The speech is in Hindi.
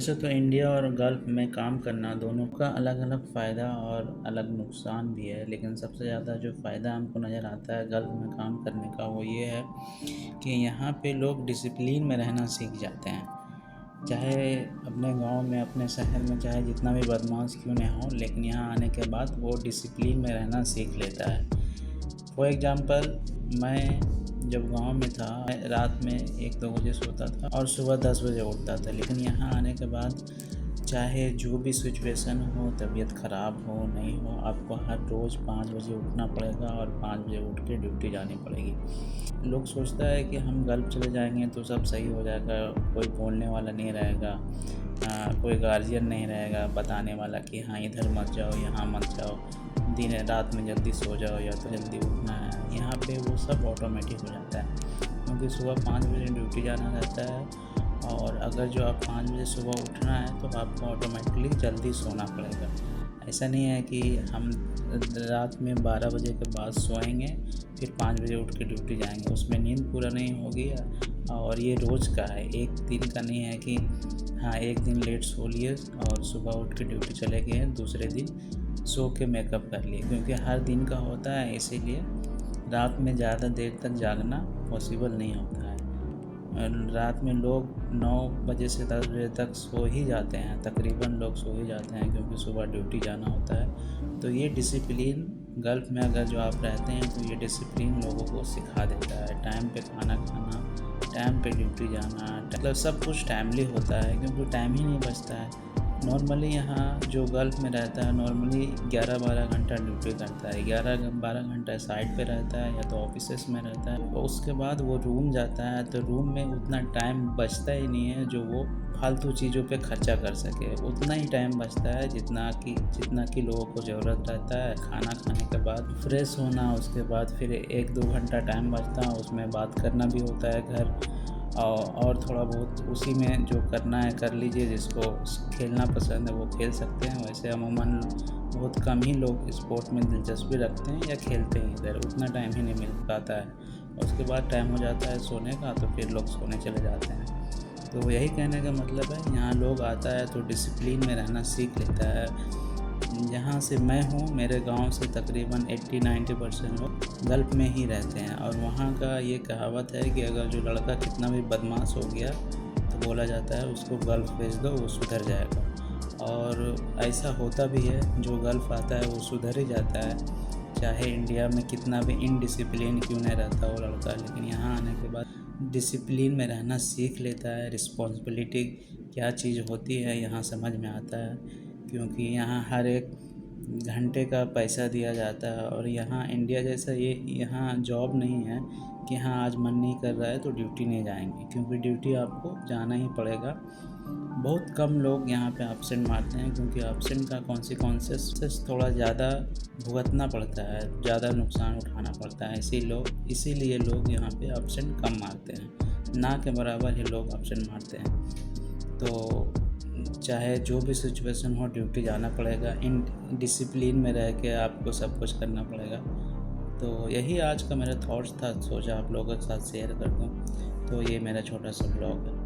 वैसे तो इंडिया और गल्फ़ में काम करना दोनों का अलग-अलग फ़ायदा और अलग नुकसान भी है, लेकिन सबसे ज़्यादा जो फ़ायदा हमको नज़र आता है गल्फ़ में काम करने का वो ये है कि यहाँ पे लोग डिसिप्लिन में रहना सीख जाते हैं। चाहे अपने गाँव में, अपने शहर में चाहे जितना भी बदमाश क्यों ना हो, लेकिन यहाँ आने के बाद वो डिसिप्लिन में रहना सीख लेता है। फॉर एग्ज़ाम्पल मैं जब गाँव में था, मैं रात में 1-2 बजे सोता था और सुबह 10 बजे उठता था। लेकिन यहाँ आने के बाद चाहे जो भी सिचुएशन हो, तबीयत ख़राब हो, नहीं हो, आपको हर रोज़ 5 बजे उठना पड़ेगा और 5 बजे उठ के ड्यूटी जानी पड़ेगी। लोग सोचता है कि हम गल्फ़ चले जाएँगे तो सब सही हो जाएगा, कोई बोलने वाला नहीं रहेगा, कोई गार्जियन नहीं रहेगा बताने वाला कि हाँ इधर मत जाओ, यहाँ मत जाओ, दिन रात में जल्दी सो जाओ या तो जल्दी उठना है। यहाँ पे वो सब ऑटोमेटिक हो जाता है, क्योंकि सुबह 5 बजे ड्यूटी जाना रहता है और अगर जो आप 5 बजे सुबह उठना है तो आपको ऑटोमेटिकली जल्दी सोना पड़ेगा। ऐसा नहीं है कि हम रात में 12 बजे के बाद सोएंगे फिर 5 बजे उठ के ड्यूटी जाएंगे, उसमें नींद पूरा नहीं होगी। और ये रोज़ का है, एक दिन का नहीं है कि हाँ एक दिन लेट सो लिए और सुबह उठ के ड्यूटी चले गए, दूसरे दिन सो के मेकअप कर लिए, क्योंकि हर दिन का होता है, इसीलिए रात में ज़्यादा देर तक जागना पॉसिबल नहीं होता है। रात में लोग 9 बजे से 10 बजे तक सो ही जाते हैं, तकरीबन लोग सो ही जाते हैं, क्योंकि सुबह ड्यूटी जाना होता है। तो ये डिसिप्लिन गल्फ़ में अगर जो आप रहते हैं तो ये डिसिप्लिन लोगों को सिखा देता है। टाइम पे खाना खाना, टाइम पे ड्यूटी जाना, मतलब सब कुछ टाइमली होता है, क्योंकि टाइम ही नहीं बचता है। नॉर्मली यहाँ जो गल्फ़ में रहता है नॉर्मली 11-12 घंटा ड्यूटी करता है, 11-12 घंटा साइट पे रहता है या तो ऑफिसेस में रहता है। और उसके बाद वो रूम जाता है तो रूम में उतना टाइम बचता ही नहीं है जो वो फालतू चीज़ों पे खर्चा कर सके। उतना ही टाइम बचता है जितना कि लोगों को ज़रूरत रहता है। खाना खाने के बाद फ्रेश होना, उसके बाद फिर 1-2 घंटा टाइम बचता है, उसमें बात करना भी होता है घर, और थोड़ा बहुत उसी में जो करना है कर लीजिए। जिसको खेलना पसंद है वो खेल सकते हैं, वैसे अमूमन बहुत कम ही लोग स्पोर्ट में दिलचस्पी रखते हैं या खेलते हैं, इधर उतना टाइम ही नहीं मिल पाता है। उसके बाद टाइम हो जाता है सोने का तो फिर लोग सोने चले जाते हैं। तो यही कहने का मतलब है, यहाँ लोग आता है तो डिसिप्लिन में रहना सीख लेता है। जहाँ से मैं हूँ, मेरे गांव से तकरीबन 80-90% लोग गल्फ़ में ही रहते हैं, और वहाँ का ये कहावत है कि अगर जो लड़का कितना भी बदमाश हो गया तो बोला जाता है उसको गल्फ़ भेज दो, वो सुधर जाएगा। और ऐसा होता भी है, जो गल्फ़ आता है वो सुधर ही जाता है, चाहे इंडिया में कितना भी इनडिसिप्लिन क्यों नहीं रहता वो लड़का, लेकिन यहाँ आने के बाद डिसिप्लिन में रहना सीख लेता है। रिस्पॉन्सिबिलिटी क्या चीज़ होती है यहाँ समझ में आता है, क्योंकि यहाँ हर एक घंटे का पैसा दिया जाता है। और यहाँ इंडिया जैसा ये यहाँ जॉब नहीं है कि हाँ आज मन नहीं कर रहा है तो ड्यूटी नहीं जाएंगे, क्योंकि ड्यूटी आपको जाना ही पड़ेगा। बहुत कम लोग यहाँ पे एब्सेंट मारते हैं, क्योंकि एब्सेंट का कॉन्सिक्वेंसेस थोड़ा ज़्यादा भुगतना पड़ता है, ज़्यादा नुकसान उठाना पड़ता है। इसीलिए लोग यहाँ पे एब्सेंट कम मारते हैं, ना के बराबर ही लोग एब्सेंट मारते हैं। तो चाहे जो भी सिचुएशन हो ड्यूटी जाना पड़ेगा, इन डिसिप्लिन में रह के आपको सब कुछ करना पड़ेगा। तो यही आज का मेरा थॉट्स था, सोचा आप लोगों के साथ शेयर कर दूँ। तो ये मेरा छोटा सा ब्लॉग है।